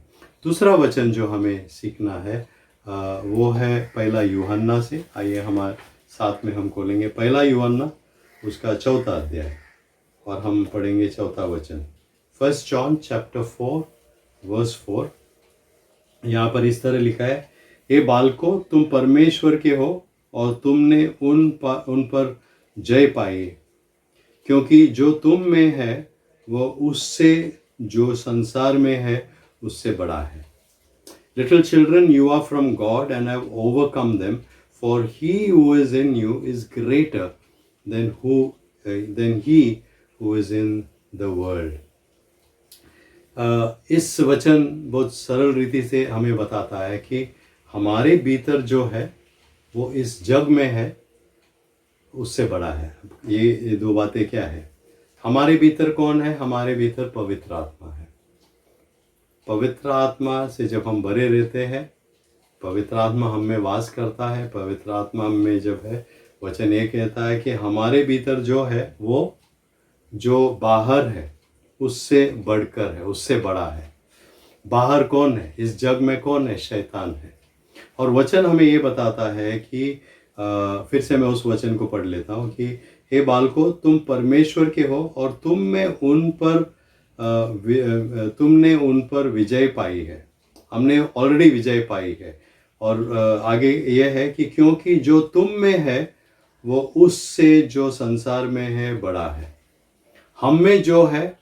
दूसरा वचन जो हमें सीखना है वो है पहला यूहन्ना से। आइए हमारे साथ में हम खोलेंगे पहला यूहन्ना उसका 4 अध्याय और हम पढ़ेंगे 4 वचन। 1 जॉन चैप्टर 4 वर्स 4। यहाँ पर इस तरह लिखा है, हे बालकों, तुम परमेश्वर के हो और तुमने उन पर जय पाई, क्योंकि जो तुम में है वो उससे जो संसार में है उससे बड़ा है। Little children, you are from God and have overcome them, for he who is in you is greater than he who is in the world. इस वचन बहुत सरल रीति से हमें बताता है कि हमारे भीतर जो है वो इस जग में है उससे बड़ा है। ये 2 बातें क्या है? हमारे भीतर कौन है? हमारे भीतर पवित्र आत्मा है। पवित्र आत्मा से जब हम भरे रहते हैं, पवित्र आत्मा हम में वास करता है। पवित्र आत्मा में जब है, वचन ये कहता है कि हमारे भीतर जो है वो जो बाहर है उससे बढ़कर है, उससे बड़ा है। बाहर कौन है? इस जग में कौन है? शैतान है। और वचन हमें ये बताता है कि फिर से मैं उस वचन को पढ़ लेता हूँ कि हे बालकों, तुम परमेश्वर के हो और तुमने उन पर विजय पाई है। हमने ऑलरेडी विजय पाई है। और आगे यह है कि क्योंकि जो तुम में है वो उससे जो संसार में है बड़ा है। हम में जो है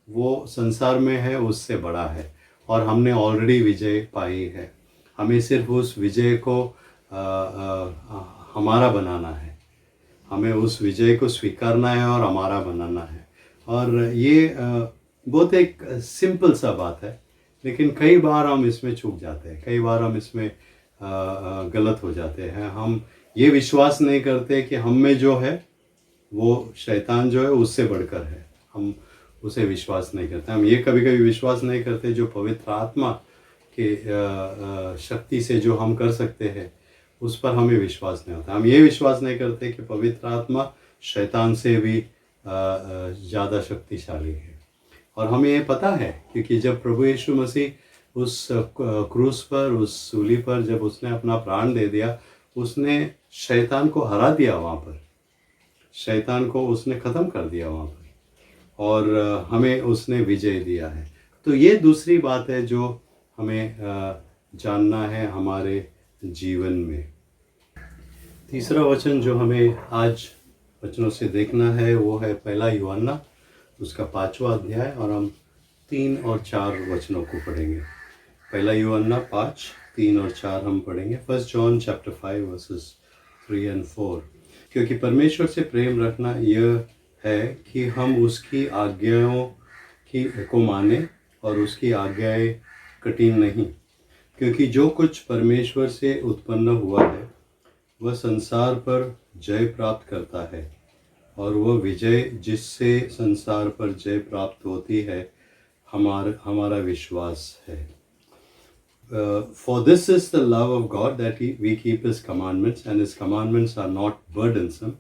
वो संसार में है उससे बड़ा है और हमने ऑलरेडी विजय पाई है। हमें सिर्फ उस विजय को हमारा बनाना है। हमें उस विजय को स्वीकारना है और हमारा बनाना है। और ये बहुत एक सिंपल सा बात है, लेकिन कई बार हम इसमें चूक जाते हैं, कई बार हम इसमें गलत हो जाते हैं। हम ये विश्वास नहीं करते कि हम में जो है वो शैतान जो है उससे बढ़कर है। हम उसे विश्वास नहीं करते। हम ये कभी कभी विश्वास नहीं करते जो पवित्र आत्मा के शक्ति से जो हम कर सकते हैं उस पर हमें विश्वास नहीं होता। हम ये विश्वास नहीं करते कि पवित्र आत्मा शैतान से भी ज़्यादा शक्तिशाली है। और हमें ये पता है क्योंकि जब प्रभु यीशु मसीह उस क्रूस पर, उस सूली पर जब उसने अपना प्राण दे दिया, उसने शैतान को हरा दिया। वहाँ पर शैतान को उसने ख़त्म कर दिया वहाँ पर, और हमें उसने विजय दिया है। तो ये दूसरी बात है जो हमें जानना है हमारे जीवन में। तीसरा वचन जो हमें आज वचनों से देखना है वो है पहला यूहन्ना उसका 5वां अध्याय, और हम 3 और 4 वचनों को पढ़ेंगे। पहला यूहन्ना 5, 3 और 4 हम पढ़ेंगे। 1 जॉन चैप्टर 5 वर्सेस 3 and 4। क्योंकि परमेश्वर से प्रेम रखना यह है कि हम उसकी आज्ञाओं को माने, और उसकी आज्ञाएं कठिन नहीं, क्योंकि जो कुछ परमेश्वर से उत्पन्न हुआ है वह संसार पर जय प्राप्त करता है, और वह विजय जिससे संसार पर जय प्राप्त होती है हमारा विश्वास है। For this is the love of God, that we keep His commandments, and His commandments are not burdensome.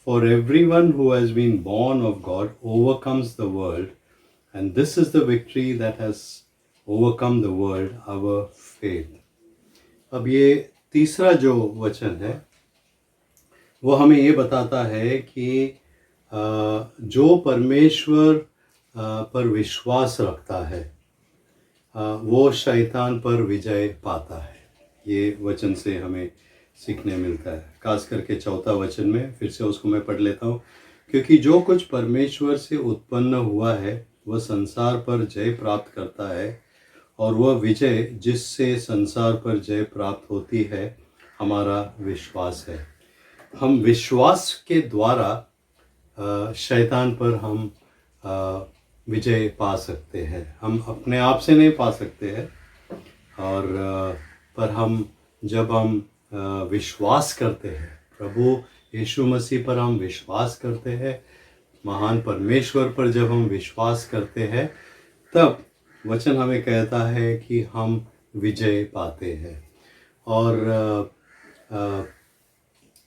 For everyone who has been born of God overcomes the world, and this is the victory that has overcome the world, our faith. अब ये तीसरा जो वचन है वो हमें ये बताता है कि जो परमेश्वर पर विश्वास रखता है वो शैतान पर विजय पाता है। ये वचन से हमें सीखने मिलता है। खास करके चौथा वचन में फिर से उसको मैं पढ़ लेता हूँ। क्योंकि जो कुछ परमेश्वर से उत्पन्न हुआ है वह संसार पर जय प्राप्त करता है, और वह विजय जिससे संसार पर जय प्राप्त होती है हमारा विश्वास है। हम विश्वास के द्वारा शैतान पर हम विजय पा सकते हैं। हम अपने आप से नहीं पा सकते हैं, और पर जब हम विश्वास करते हैं, प्रभु यीशु मसीह पर हम विश्वास करते हैं, महान परमेश्वर पर जब हम विश्वास करते हैं, तब वचन हमें कहता है कि हम विजय पाते हैं। और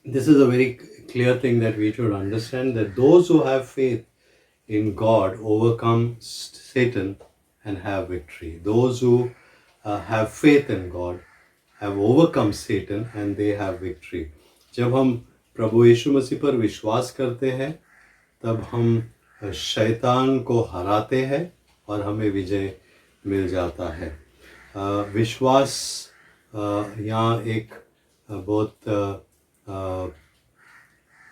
this is a very clear thing that we should understand, that those who have faith in God overcome Satan and have victory. Those who have faith in God have overcome Satan and they have victory. जब हम प्रभु यीशु मसीह पर विश्वास करते हैं तब हम शैतान को हराते हैं और हमें विजय मिल जाता है। विश्वास यहाँ एक बहुत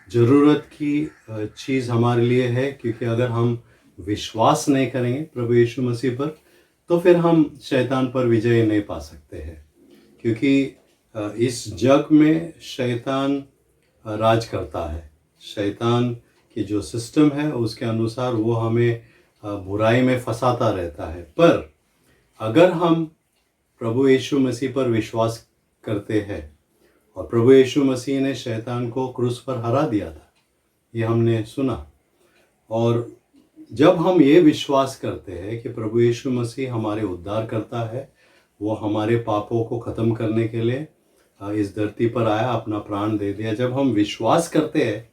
ज़रूरत की चीज़ हमारे लिए है, क्योंकि अगर हम विश्वास नहीं करेंगे प्रभु यीशु मसीह पर तो फिर हम शैतान पर विजय नहीं पा सकते हैं। क्योंकि इस जग में शैतान राज करता है। शैतान की जो सिस्टम है उसके अनुसार वो हमें बुराई में फंसाता रहता है। पर अगर हम प्रभु यीशु मसीह पर विश्वास करते हैं, और प्रभु यीशु मसीह ने शैतान को क्रूस पर हरा दिया था, ये हमने सुना। और जब हम ये विश्वास करते हैं कि प्रभु यीशु मसीह हमारे उद्धार करता है, वो हमारे पापों को ख़त्म करने के लिए इस धरती पर आया, अपना प्राण दे दिया, जब हम विश्वास करते हैं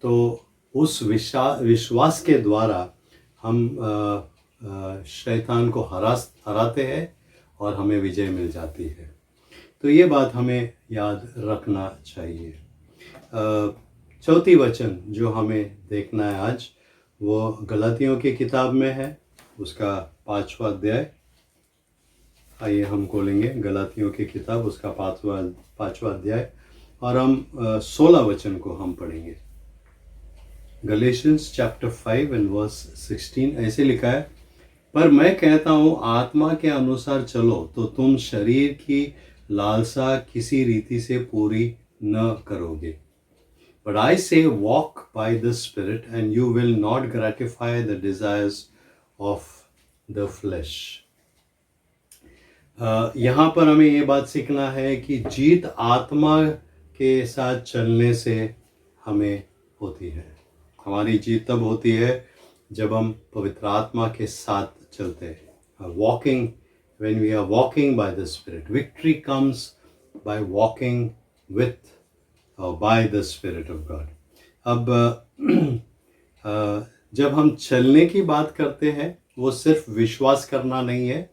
तो उस विश्वास के द्वारा हम शैतान को हराते हैं और हमें विजय मिल जाती है। तो ये बात हमें याद रखना चाहिए। चौथी वचन जो हमें देखना है आज, वो गलातियों की किताब में है, उसका 5वां अध्याय। आइए हम खोलेंगे गलातियों की किताब, उसका 5वां अध्याय, और हम 16 वचन को हम पढ़ेंगे। गलेशियंस चैप्टर 5 एंड वर्स 16 ऐसे लिखा है, पर मैं कहता हूँ आत्मा के अनुसार चलो तो तुम शरीर की लालसा किसी रीति से पूरी न करोगे। But I say walk by the Spirit and you will not gratify the desires of the flesh. यहाँ पर हमें ये बात सीखना है कि जीत आत्मा के साथ चलने से हमें होती है। हमारी जीत तब होती है जब हम पवित्र आत्मा के साथ चलते हैं। Walking, when we are walking by the Spirit. Victory comes by walking with or by the Spirit of God. अब जब हम चलने की बात करते हैं, वो सिर्फ विश्वास करना नहीं है।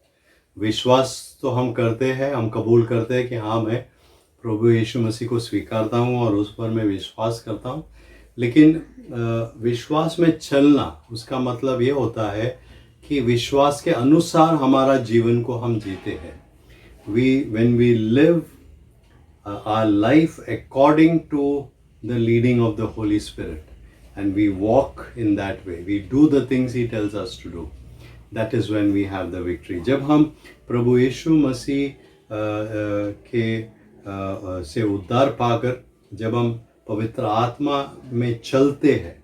विश्वास तो हम करते हैं, हम कबूल करते हैं कि हाँ, मैं प्रभु यीशु मसीह को स्वीकारता हूँ और उस पर मैं विश्वास करता हूँ। लेकिन विश्वास में चलना, उसका मतलब ये होता है कि विश्वास के अनुसार हमारा जीवन को हम जीते हैं। When we live our life according to the leading of the Holy Spirit, and we walk in that way, we do the things He tells us to do, that is when we have the victory. जब हम प्रभु यीशु मसीह से उद्धार पाकर जब हम पवित्र आत्मा में चलते हैं,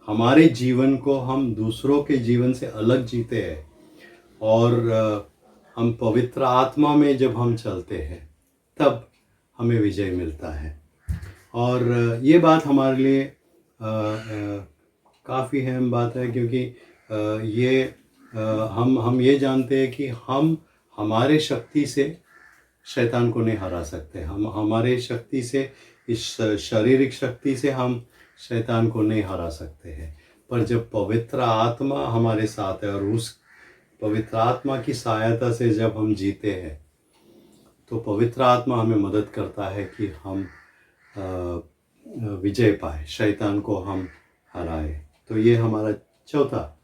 हमारे जीवन को हम दूसरों के जीवन से अलग जीते हैं, और हम पवित्र आत्मा में जब हम चलते हैं तब हमें विजय मिलता है। और ये बात हमारे लिए काफ़ी अहम बात है, क्योंकि ये हम ये जानते हैं कि हम हमारे शक्ति से शैतान को नहीं हरा सकते। हम हमारे शक्ति से, इस शारीरिक शक्ति से हम शैतान को नहीं हरा सकते हैं। पर जब पवित्र आत्मा हमारे साथ है और उस पवित्र आत्मा की सहायता से जब हम जीते हैं, तो पवित्र आत्मा हमें मदद करता है कि हम विजय पाए, शैतान को हम हराए। तो ये हमारा चौथा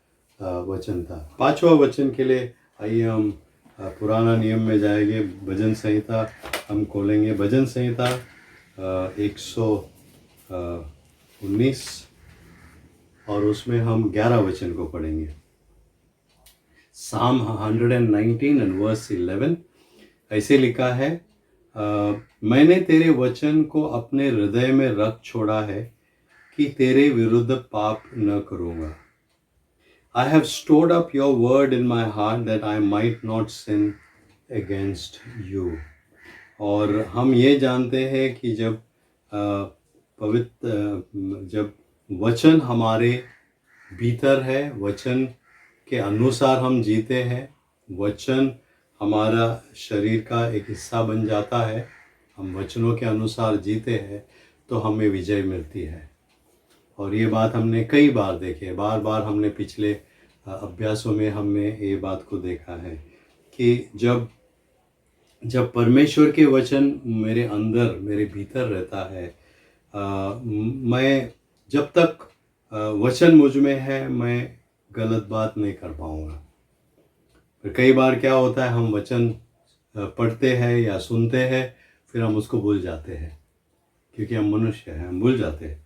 वचन था। पांचवा वचन के लिए आइए हम पुराना नियम में जाएंगे। भजन संहिता हम खोलेंगे, भजन संहिता 119 और उसमें हम 11 वचन को पढ़ेंगे। Psalm 119 and verse 11 ऐसे लिखा है, मैंने तेरे वचन को अपने हृदय में रख छोड़ा है कि तेरे विरुद्ध पाप न करूँगा। I have stored up your word in my heart that I might not sin against you. और हम ये जानते हैं कि जब जब वचन हमारे भीतर है, वचन के अनुसार हम जीते हैं, वचन हमारा शरीर का एक हिस्सा बन जाता है, हम वचनों के अनुसार जीते हैं, तो हमें विजय मिलती है। और ये बात हमने कई बार देखी है, बार बार हमने पिछले अभ्यासों में हमने ये बात को देखा है कि जब परमेश्वर के वचन मेरे अंदर, मेरे भीतर रहता है, मैं जब तक वचन मुझ में है, मैं गलत बात नहीं कर पाऊँगा। कई बार क्या होता है, हम वचन पढ़ते हैं या सुनते हैं, फिर हम उसको भूल जाते हैं, क्योंकि हम मनुष्य हैं, हम भूल जाते हैं,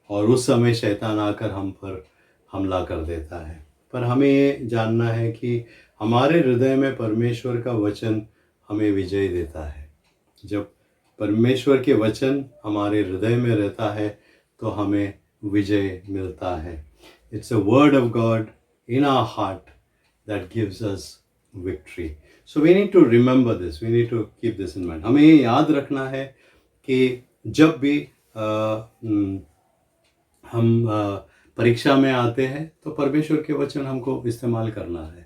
और उस समय शैतान आकर हम पर हमला कर देता है। पर हमें ये जानना है कि हमारे हृदय में परमेश्वर का वचन हमें विजय देता है। जब परमेश्वर के वचन हमारे हृदय में रहता है तो हमें विजय मिलता है। It's a word of God in our heart that gives us victory. So we need to remember this, we need to keep this in mind. हमें ये याद रखना है कि जब भी हम परीक्षा में आते हैं तो परमेश्वर के वचन हमको इस्तेमाल करना है।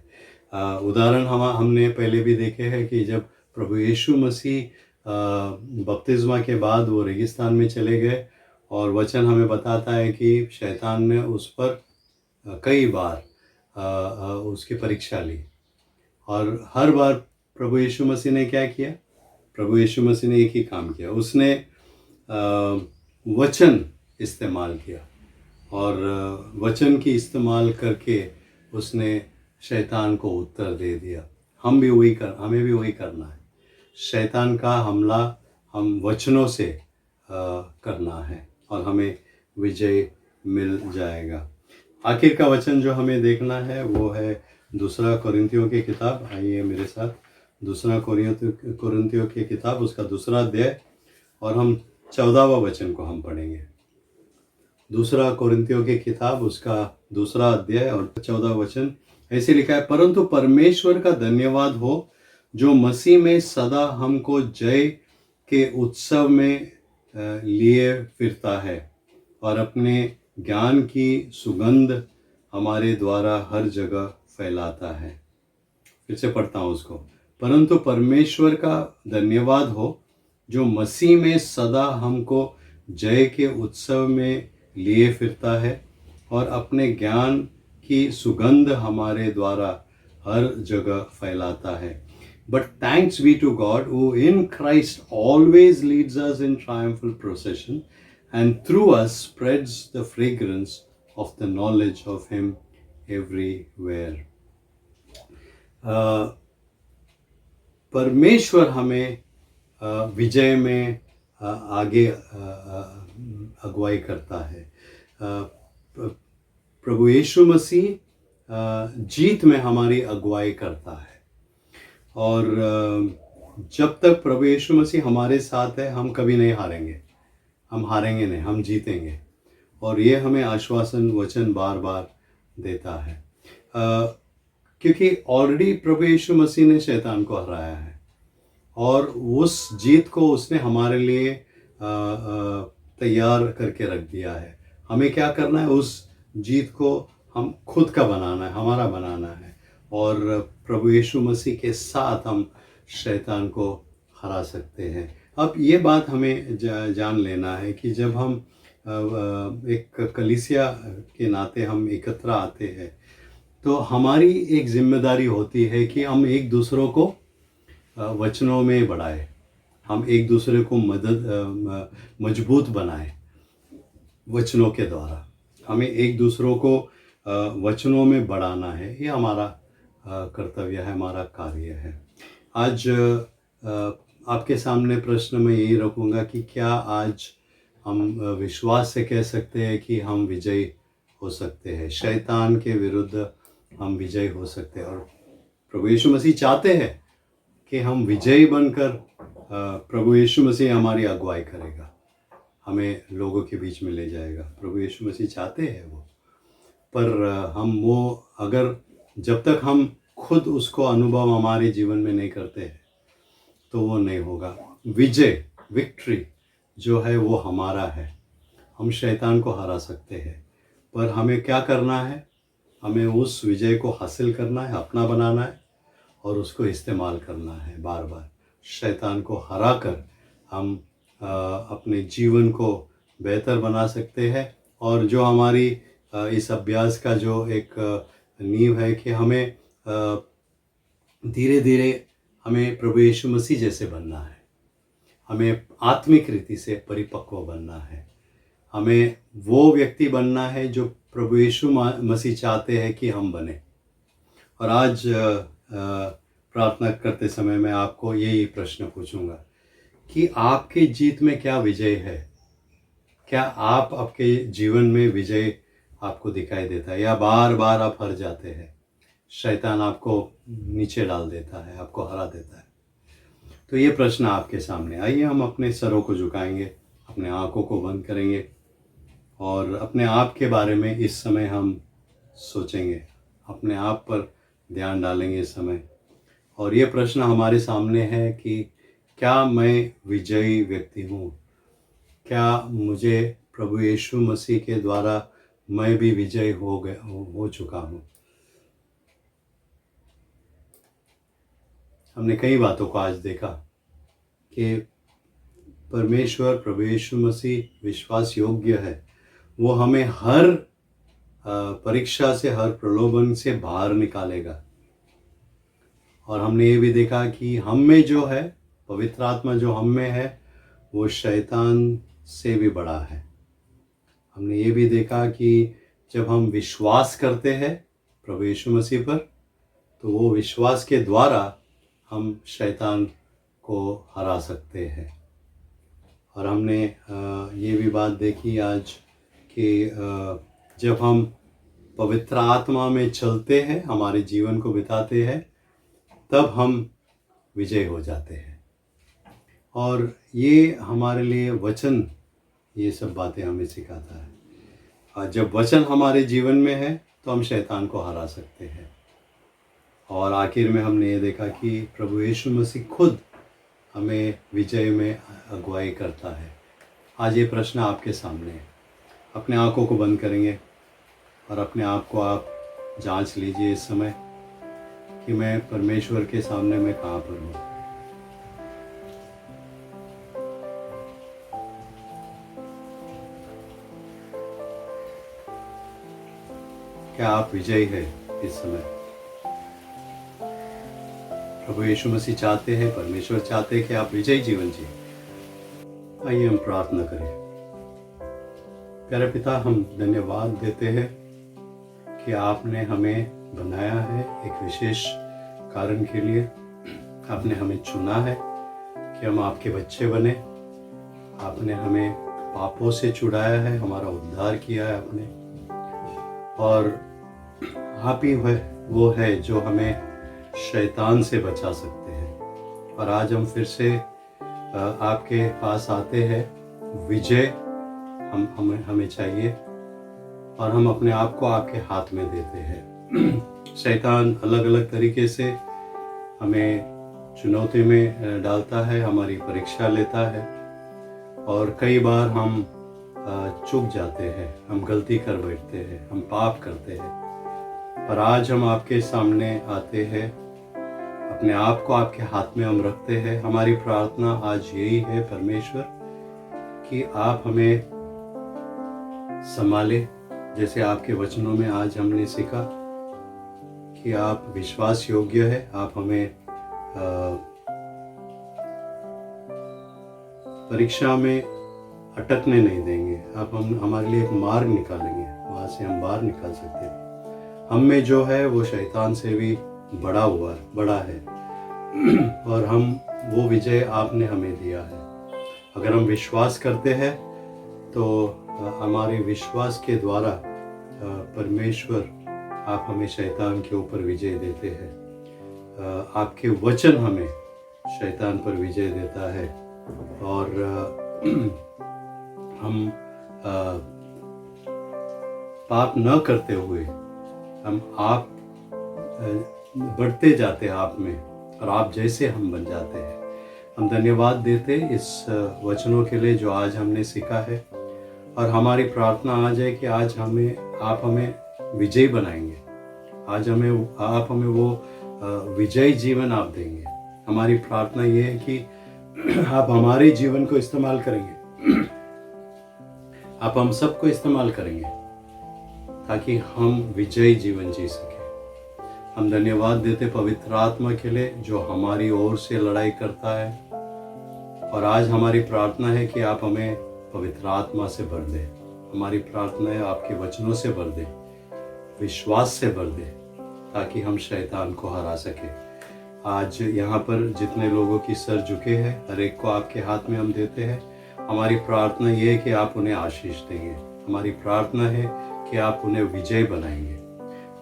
उदाहरण हमने पहले भी देखे हैं कि जब प्रभु यीशु मसीह बपतिस्मा के बाद वो रेगिस्तान में चले गए, और वचन हमें बताता है कि शैतान ने उस पर कई बार उसकी परीक्षा ली, और हर बार प्रभु यीशु मसीह ने क्या किया? प्रभु यीशु मसीह ने एक ही काम किया, उसने वचन इस्तेमाल किया, और वचन की इस्तेमाल करके उसने शैतान को उत्तर दे दिया। हमें भी वही करना है। शैतान का हमला हम वचनों से करना है और हमें विजय मिल जाएगा। आखिर का वचन जो हमें देखना है वो है 2 कोरिन्थियों की किताब। आइए मेरे साथ 2 कोरिन्थियों की किताब, उसका 2 अध्याय, और हम 14वां वचन को हम पढ़ेंगे। 2 कोरिन्थियों की किताब, उसका 2 अध्याय और 14 वचन ऐसे लिखा है, परंतु परमेश्वर का धन्यवाद हो जो मसीह में सदा हमको जय के उत्सव में लिए फिरता है और अपने ज्ञान की सुगंध हमारे द्वारा हर जगह फैलाता है। फिर से पढ़ता हूँ उसको। परंतु परमेश्वर का धन्यवाद हो जो मसीह में सदा हमको जय के उत्सव में लिए फिरता है और अपने ज्ञान की सुगंध हमारे द्वारा हर जगह फैलाता है। But thanks be to God who in Christ always leads us in triumphal procession and through us spreads the fragrance of the knowledge of Him everywhere. परमेश्वर हमें विजय में आगे अगुवाई करता है। प्रभु यीशु मसीह जीत में हमारी अगुवाई करता है, और जब तक प्रभु यीशु मसीह हमारे साथ है हम कभी नहीं हारेंगे। हम हारेंगे नहीं, हम जीतेंगे। और ये हमें आश्वासन वचन बार बार देता है, क्योंकि ऑलरेडी प्रभु यीशु मसीह ने शैतान को हराया है और उस जीत को उसने हमारे लिए तैयार करके रख दिया है। हमें क्या करना है? उस जीत को हम खुद का बनाना है, हमारा बनाना है, और प्रभु यीशु मसीह के साथ हम शैतान को हरा सकते हैं। अब ये बात हमें जान लेना है कि जब हम एक कलीसिया के नाते हम एकत्र आते हैं तो हमारी एक जिम्मेदारी होती है कि हम एक दूसरों को वचनों में बढ़ाएं, हम एक दूसरे को मजबूत बनाएं वचनों के द्वारा। हमें एक दूसरों को वचनों में बढ़ाना है, ये हमारा कर्तव्य है, हमारा कार्य है। आज आपके सामने प्रश्न मैं यही रखूँगा कि क्या आज हम विश्वास से कह सकते हैं कि हम विजयी हो सकते हैं, शैतान के विरुद्ध हम विजयी हो सकते हैं। और प्रभु यीशु मसीह चाहते हैं कि हम विजयी बनकर प्रभु यीशु मसीह हमारी अगुवाई करेगा, हमें लोगों के बीच में ले जाएगा। प्रभु यीशु मसीह चाहते हैं वो, पर हम वो अगर जब तक हम खुद उसको अनुभव हमारे जीवन में नहीं करते हैं तो वो नहीं होगा। विक्ट्री जो है वो हमारा है, हम शैतान को हरा सकते हैं, पर हमें क्या करना है, हमें उस विजय को हासिल करना है, अपना बनाना है और उसको इस्तेमाल करना है। बार बार शैतान को हरा कर हम अपने जीवन को बेहतर बना सकते हैं। और जो हमारी इस अभ्यास का जो एक नींव है कि हमें धीरे धीरे हमें प्रभु यीशु मसीह जैसे बनना है, हमें आत्मिक रीति से परिपक्व बनना है, हमें वो व्यक्ति बनना है जो प्रभु यीशु मसीह चाहते हैं कि हम बने। और आज प्रार्थना करते समय मैं आपको यही प्रश्न पूछूंगा कि आपके जीत में क्या विजय है? क्या आप आपके जीवन में विजय आपको दिखाई देता है, या बार बार आप हार जाते हैं, शैतान आपको नीचे डाल देता है, आपको हरा देता है? तो ये प्रश्न आपके सामने। आइए हम अपने सरों को झुकाएंगे, अपने आँखों को बंद करेंगे और अपने आप के बारे में इस समय हम सोचेंगे, अपने आप पर ध्यान डालेंगे इस समय। और ये प्रश्न हमारे सामने है कि क्या मैं विजयी व्यक्ति हूँ? क्या मुझे प्रभु यीशु मसीह के द्वारा मैं भी विजयी हो चुका हूँ? हमने कई बातों को आज देखा कि परमेश्वर प्रभु यीशु मसीह विश्वास योग्य है, वो हमें हर परीक्षा से, हर प्रलोभन से बाहर निकालेगा। और हमने ये भी देखा कि हम में जो है, पवित्र आत्मा जो हम में है, वो शैतान से भी बड़ा है। हमने ये भी देखा कि जब हम विश्वास करते हैं प्रभु यीशु मसीह पर, तो वो विश्वास के द्वारा हम शैतान को हरा सकते हैं। और हमने ये भी बात देखी आज कि जब हम पवित्र आत्मा में चलते हैं, हमारे जीवन को बिताते हैं, तब हम विजय हो जाते हैं। और ये हमारे लिए वचन ये सब बातें हमें सिखाता है। और जब वचन हमारे जीवन में है तो हम शैतान को हरा सकते हैं। और आखिर में हमने ये देखा कि प्रभु यीशु मसीह खुद हमें विजय में अगुवाई करता है। आज ये प्रश्न आपके सामने है। अपने आँखों को बंद करेंगे और अपने आप को आप जांच लीजिए इस समय कि मैं परमेश्वर के सामने मैं कहाँ पर हूँ। क्या आप विजयी है इस समय? प्रभु यीशु मसीह चाहते हैं, परमेश्वर चाहते हैं कि आप विजयी जीवन जिए। आइए हम प्रार्थना करें। प्यारे पिता, हम धन्यवाद देते हैं कि आपने हमें बनाया है एक विशेष कारण के लिए। आपने हमें चुना है कि हम आपके बच्चे बने। आपने हमें पापों से छुड़ाया है, हमारा उद्धार किया है आपने। और आप ही वो है जो हमें शैतान से बचा सकते हैं। और आज हम फिर से आपके पास आते हैं। विजय हमें चाहिए और हम अपने आप को आपके हाथ में देते हैं। शैतान अलग अलग तरीके से हमें चुनौती में डालता है, हमारी परीक्षा लेता है और कई बार हम चूक जाते हैं, हम गलती कर बैठते हैं, हम पाप करते हैं। पर आज हम आपके सामने आते हैं, अपने आप को आपके हाथ में हम रखते हैं। हमारी प्रार्थना आज यही है परमेश्वर कि आप हमें संभाले, जैसे आपके वचनों में आज हमने सीखा कि आप विश्वास योग्य है। आप हमें परीक्षा में अटकने नहीं देंगे। आप हमारे लिए एक मार्ग निकालेंगे, वहाँ से हम बाहर निकाल सकते हैं। हम में जो है वो शैतान से भी बड़ा है और हम वो विजय आपने हमें दिया है। अगर हम विश्वास करते हैं तो हमारे विश्वास के द्वारा परमेश्वर आप हमें शैतान के ऊपर विजय देते हैं। आपके वचन हमें शैतान पर विजय देता है और हम पाप न करते हुए हम आप बढ़ते जाते हैं आप में, और आप जैसे हम बन जाते हैं। हम धन्यवाद देते इस वचनों के लिए जो आज हमने सीखा है, और हमारी प्रार्थना आज है कि आज आप हमें विजयी बनाएंगे। आज आप हमें वो विजयी जीवन आप देंगे। हमारी प्रार्थना ये है कि आप हमारे जीवन को इस्तेमाल करेंगे, आप हम सबको इस्तेमाल करेंगे ताकि हम विजयी जीवन जी सकें। हम धन्यवाद देते पवित्र आत्मा के लिए जो हमारी ओर से लड़ाई करता है, और आज हमारी प्रार्थना है कि आप हमें पवित्र आत्मा से भर दे। हमारी प्रार्थना है आपके वचनों से भर दे, विश्वास से भर दे, ताकि हम शैतान को हरा सके। आज यहाँ पर जितने लोगों की सर झुके हैं, हर एक को आपके हाथ में हम देते हैं। हमारी प्रार्थना ये है कि आप उन्हें आशीष देंगे। हमारी प्रार्थना है कि आप उन्हें विजय बनाएंगे।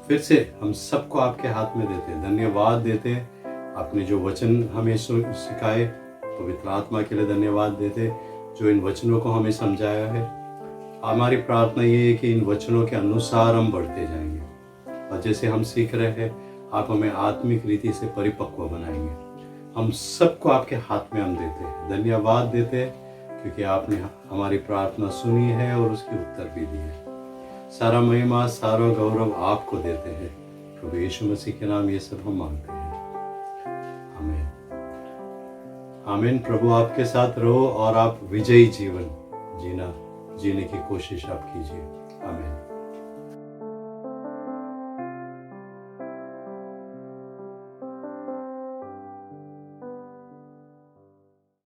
फिर से हम सबको आपके हाथ में देते हैं, धन्यवाद देते हैं। आपने जो वचन हमें सिखाए, पवित्र आत्मा के लिए धन्यवाद देते जो इन वचनों को हमें समझाया है। हमारी प्रार्थना ये है कि इन वचनों के अनुसार हम बढ़ते जाएंगे, और जैसे हम सीख रहे हैं आप हमें आत्मिक रीति से परिपक्व बनाएंगे। हम सबको आपके हाथ में हम देते हैं, धन्यवाद देते हैं, क्योंकि आपने हमारी प्रार्थना सुनी है और उसके उत्तर भी दिए। सारा महिमा सारा गौरव आपको देते हैं। प्रभु यीशु मसीह के नाम ये सब हम मांगते हैं, आमीन आमीन। प्रभु आपके साथ रहो और आप विजयी जीवन जीने की कोशिश आप कीजिए।